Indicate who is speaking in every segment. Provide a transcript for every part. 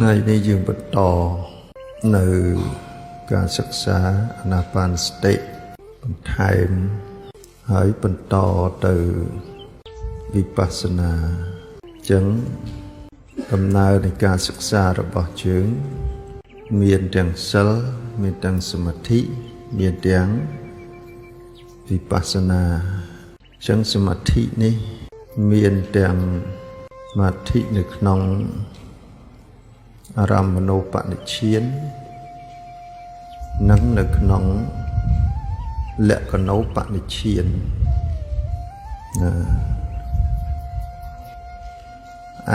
Speaker 1: ថ្ងៃនេះយើងបន្តនៅការសិក្សាអានាបានសតិបន្ថែមហើយបន្តទៅវិបស្សនាអញ្ចឹងដំណើរនៃការសិក្សារបស់យើងមានទាំងសិលមានទាំងសមាធិមានទាំងវិបស្សនាអញ្ចឹងសមាធិនេះមានទាំងសមាធិនៅក្នុងអារម្មណូបនិច្ឆាននិងនៅក្នុងលក្ខណូបនិច្ឆាន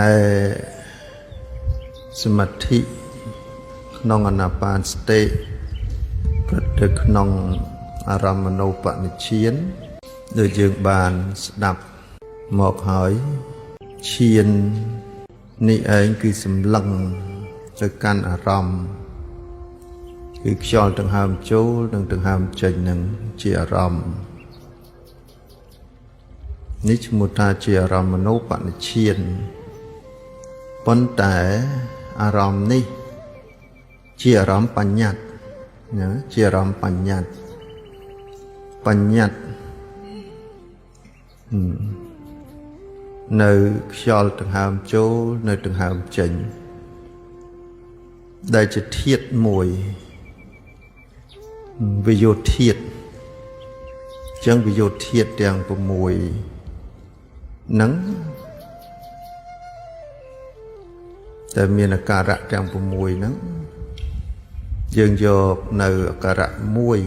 Speaker 1: ឯសមាធិក្នុងអានាបានសតិប្រតិក្នុងអារម្មណូបនិច្ឆានដែលយើងបានស្ដាប់មកហើយឈាននេះឯងគឺសម្លឹងទៅកាន់អារម្មណ៍គឺខ្យល់ដង្ហើមចូលនិងដង្ហើមចេញនឹងជាអារម្មណ៍នេះឈ្មោះថាជាអារម្មណូបនិច្ឆានប៉ុន្តែអារម្មណ៍នេះជាអារម្មណ៍បញ្ញត្តិណាជាអារម្មណ៍បញ្ញត្តិនៅខ្យល់ដង្ហើមចូលនៅដង្ហើមចេញដែលជាធាតុមួយវិយោធាតុចឹងវិយោធាតុទាំង6ហ្នឹងតែមានអាការៈទាំង6ហ្នឹងយើងយកនៅអាការៈមួយ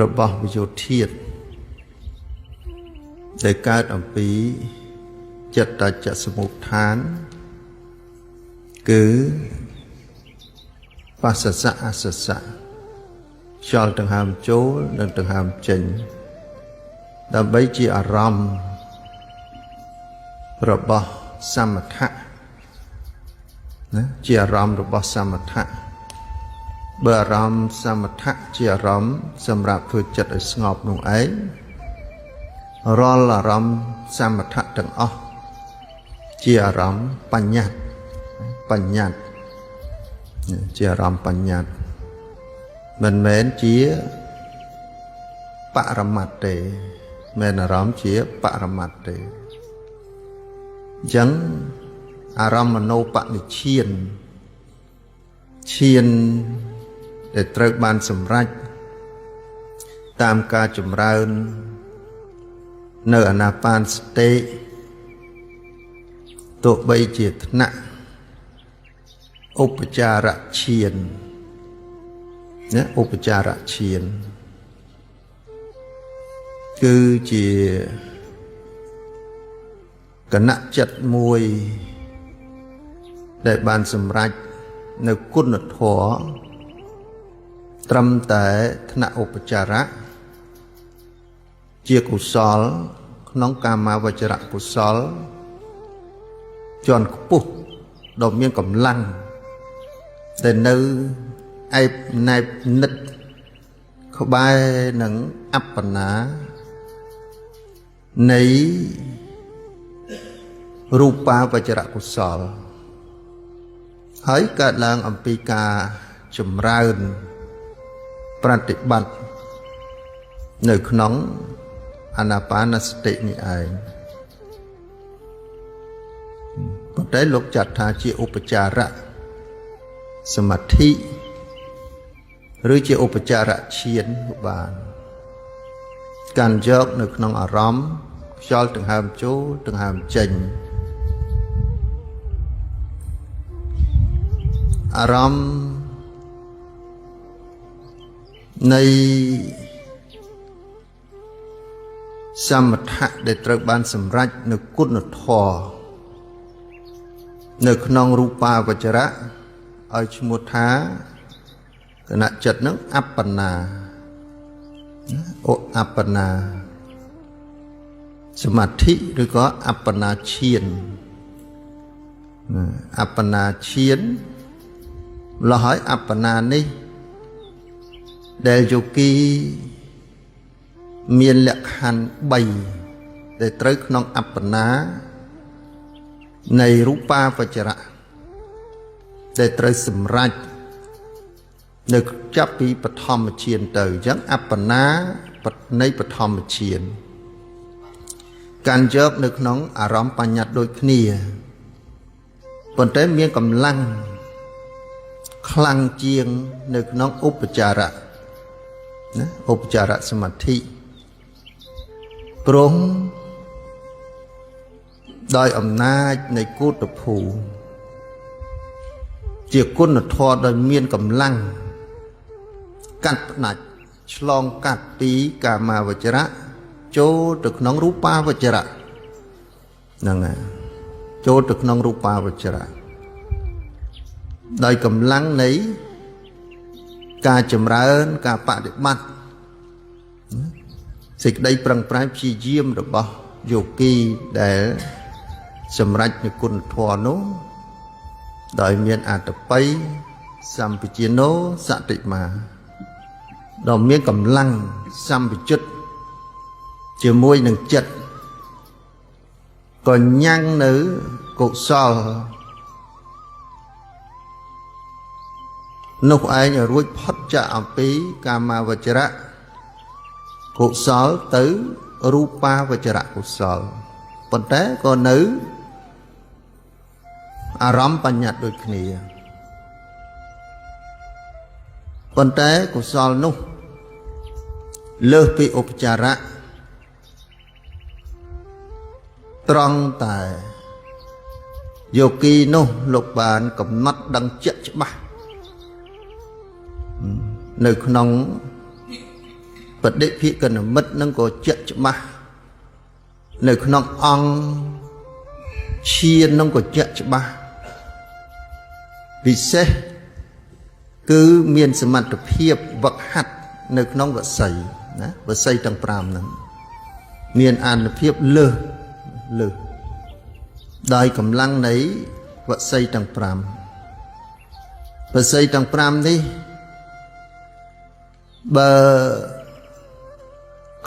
Speaker 1: របស់វិយោធាតុដែលកើតអំពីចិត្តចសមុฏដ្ឋានគឺបស្សសៈអស្សសៈខ្យល់ដង្ហើមចូលនិងដង្ហើមចេញដើម្បីជាអារម្មណ៍របស់សមថៈណាជាអារម្មណ៍របស់សមថៈបើអារម្មណ៍សមថៈជាអារម្មណ៍សម្រាប់ធ្វើចិត្តឲ្យស្ងប់នោះឯងរាល់អារម្មណ៍សមថៈទាំងអស់ជាអារម្មណ៍បញ្ញត្តិជាអារម្មណ៍បញ្ញត្តិមិនមែនជាបរមត្តទេមិនអារម្មណ៍ជាបរមត្តទេអញ្ចឹងអារម្មណូបនិច្ឆានឈានដែលត្រូវបានសម្រេចតាមការចម្រើននៅអានាបានសតិទោះបីជាថ្នាក់ឧបចារឈានណាឧបចារឈានគឺជាគណៈចិត្តមួយដែលបានសម្រេចនៅគុណធម៌ត្រឹមតែថ្នាក់ឧបចារៈជាកុសលក្នុងកាមាវចរៈកុសលជាន់ខ្ពស់ដ៏មានកម្លាំងដែលនៅឯបណែបនិតក្បែរនឹងអប្បណានៃរូបាវចរៈកុសលហើយកើតឡើងអំពីការចម្រើនប្រតិបត្តិនៅក្នុងអានាបានសតិនេះឯងប៉ុន្តែលោកចាត់ថាជាឧបចារៈសមាធិឬជាឧបចារៈឈានបានកាន់យកនៅក្នុងអារម្មណ៍ខ្យល់ដង្ហើមចូលដង្ហើមចេញអារម្មណ៍នៃសមថៈដែលត្រូវបានសម្រេចនៅគុណធម៌នៅក្នុងរូបាវចរៈឲ្យឈ្មោះថាគណៈចិត្តនឹងអប្បណាអប្បណាសមាធិឬក៏អប្បណាឈានអប្បណាឈានម្ល៉េះហើយអប្បណានេះដែលយោគីមានលក្ខខណ្ឌ3ដែលត្រូវក្នុងអប្បណានៃរូបាវចរៈ ដែលត្រូវសម្រេចនៅចាប់ពីបឋមឈានទៅអញ្ចឹងអបបនានៃបឋមឈានកាន់យកនៅក្នុងអារម្មណ៍បញ្ញត្តិដូចគ្នាប៉ុន្តែមានកម្លាំងខ្លាំងជាងនៅក្នុងឧបចារៈណាឧបចារៈសមាធិព្រមដោយអំណាចនៃគោតភូជាគុណធម៌ដោយមានកម្លាំងកាត់ផ្ដាច់ឆ្លងកាត់ពីកាមាវចរៈចូលទៅក្នុងរូបាវចរៈហ្នឹងហើយចូលទៅក្នុងរូបាវចរៈដោយកម្លាំងនៃការចម្រើនការបដិបត្តិសេចក្តីប្រឹងប្រែងព្យាយាមរបស់យោគីដែលសម្រេចនូវគុណធម៌នោះដោយមានអត្តបិយសម្បជាណោសតិមាដ៏មានកម្លាំងសម្បជិតជាមួយនឹងចិត្តក៏ញ៉ាំងនៅកុសលនោះឯងរួចផុតចាកអំពីកាមាវចរៈកុសលទៅរូបាវចរៈកុសលប៉ុន្តែក៏នៅអារម្មណ៍បញ្ញត្តិដូចគ្នាប៉ុន្តែកុសលនោះលើសពីឧបចារៈត្រង់តែយោគីនោះលោកបានកំណត់ដឹងជាក់ច្បាស់នៅក្នុងបដិភិក្ខនិមិត្តនឹងក៏ជាក់ច្បាស់នៅក្នុងអង្គឈាននឹងក៏ជាក់ច្បាស់ពិសេសគឺមានសមត្ថភាពវឹកហាត់នៅក្នុងវស័យណាវស័យទាំង5ហ្នឹងមានអានុភាពលើសដោយកម្លាំងនៃវស័យទាំង5វស័យទាំង5នេះបើ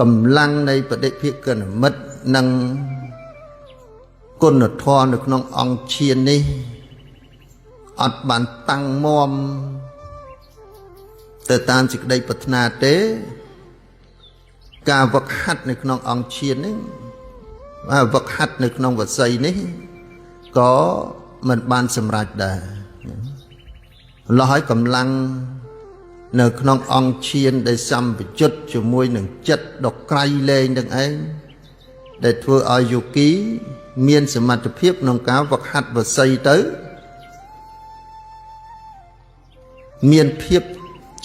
Speaker 1: កម្លាំងនៃបដិភិក្ខនិមិត្តនិងគុណធម៌នៅក្នុងអង្គឈាននេះអត់បានតាំងមាំទៅតាមសេចក្តីប្រាថ្នាទេការវឹកហាត់នៅក្នុងអង្គឈាននេះវឹកហាត់នៅក្នុងវស័យនេះក៏មិនបានសម្រេចដែរលោះឲ្យកម្លាំងនៅក្នុងអង្គឈានដែលសម្បជុតជាមួយនឹងចិត្តដ៏ក្រៃលែងនឹងឯងដែលធ្វើឲ្យយោគីមានសមត្ថភាពក្នុងការវឹកហាត់វស័យទៅមានភាព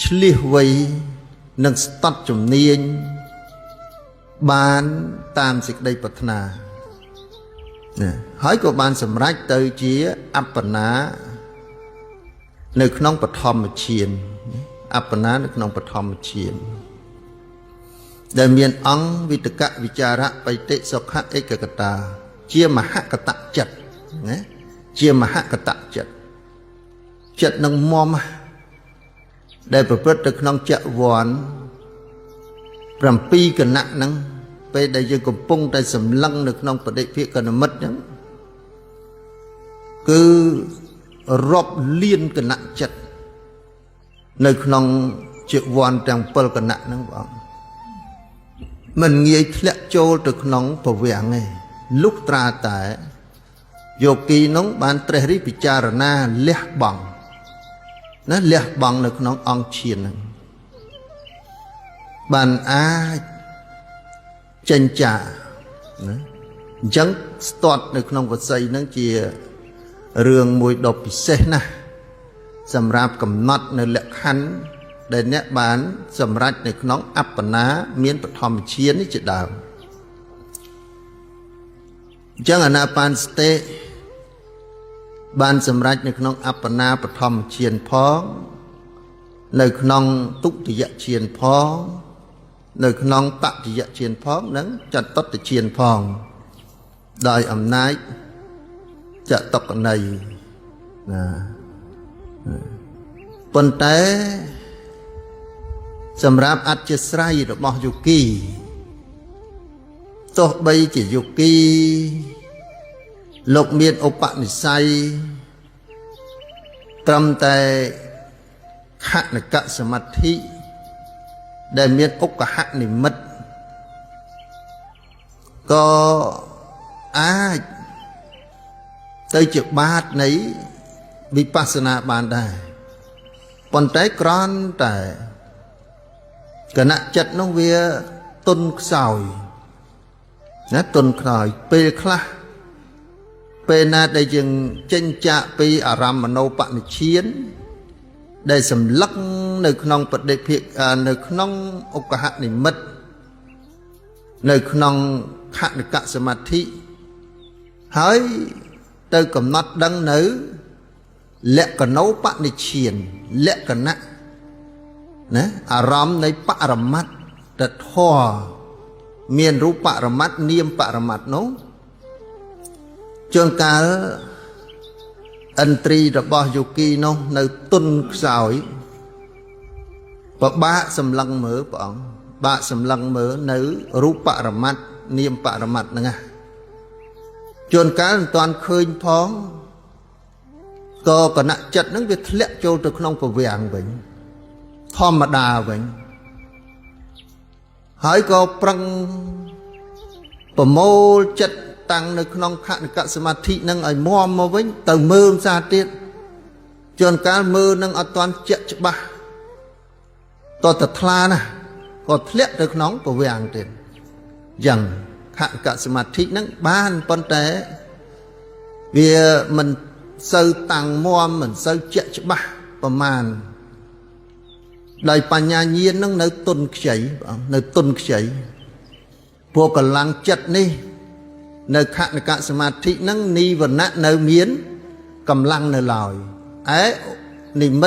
Speaker 1: ឆ្លៀសវៃនិងស្ទាត់ជំនាញបានតាមសេចក្តីប្រាថ្នាណាហើយក៏បានសម្រេចទៅជាអបបនានៅក្នុងបឋមឈានអបបនានៅក្នុងបឋមឈានដែលមានអង្គវិតកវិចារៈបៃតិសុខៈឯកកតាជាមហកតចិត្តណាជាមហកតចិត្តនឹងមមដែលប្រព្រឹត្តទៅក្នុងចក្រវាល7គណៈហ្នឹងពេលដែលយើងកំពុងតែសម្លឹងនៅក្នុងបដិភិក្ខនិមិត្តហ្នឹងគឺរាប់លានគណៈចិត្តនៅក្នុងចក្រវាលទាំង7គណៈហ្នឹងបងមិនងាយធ្លាក់ចូលទៅក្នុងពវាំងទេលុះត្រាតែយោគីនោះបានត្រេះរិះពិចារណាលះបង់ណាលះបង់នៅក្នុងអង្គឈានហ្នឹងបានអាចចេញចាណាអញ្ចឹងស្ទាត់នៅក្នុងវស័យហ្នឹងជារឿងមួយដ៏ពិសេសណាស់សម្រាប់កំណត់នៅលក្ខខណ្ឌដែលអ្នកបានសម្រេចនៅក្នុងអបបនាមានបឋមឈាននេះជាដើមអញ្ចឹងអាណាបានសតិបានសម្រេចនៅក្នុងអបបនាបឋមឈានផងនៅក្នុងទុតិយឈានផងនៅក្នុងតតិយឈានផងនិងចតុតឈានផងដោយអំណាចចតុកណីណាប៉ុន្តែសម្រាប់អធិស្រ័យរបស់យោគីទោះបីជាយោគីលោកមានឧបនិស្ស័យ ត្រឹមតែខនកសមាធិដែលមានឧក្ខនិមិត្តក៏អាចទៅជាបាតនៃវិបស្សនាបានដែរប៉ុន្តែគ្រាន់តែគណៈចិត្តនោះវាទន់ខ្សោយណាទន់ខ្សោយពេលខ្លះពេលណាដែលយើងចេញចាកពីអារម្មណ៍មโนបនិឈានដែលសម្លឹកនៅក្នុងបដិភិកនៅក្នុងឧក្ខនិមិត្តនៅក្នុងខនកសមាធិហើយទៅកំណត់ដឹងនៅលក្ខណោបនិឈានលក្ខណៈណាអារម្មណ៍នៃបរមត្តធម៌មានរូបបរមត្តនាមបរមត្តនោះជួនកាលឥន្ទ្រីរបស់យោគីនោះនៅទុនខ្សោយពិបាកសម្លឹងមើលព្រះអង្គបាក់សម្លឹងមើលនៅរូបបរមត្តនាមបរមត្តហ្នឹងណាជួនកាលមិនទាន់ឃើញផងក៏គណៈចិត្តហ្នឹងវាធ្លាក់ចូលទៅក្នុងពវាំងវិញធម្មតាវិញហើយក៏ប្រឹងប្រមូលចិត្តតាំងនៅក្នុងខនកសមាធិនឹងឲ្យមាំមកវិញទៅមើលផ្សារទៀតជួនកាលមើលនឹងអត់ទាន់ជាក់ច្បាស់តទៅថ្លាណាក៏ធ្លាក់ទៅក្នុងពវាំងទៀតយ៉ាងខកសមាធិនឹងបានប៉ុន្តែវាមិនសូវតាំងមាំមិនសូវជាក់ច្បាស់ប្រមាណដោយបញ្ញាញាណនឹងនៅទុនខ្ចីបងនៅទុនខ្ចីព្រោះកម្លាំងចិត្តនេះនៅខនកសមាធិនឹងនិវរណៈនៅមានកម្លាំងនៅឡើយឯនិមិ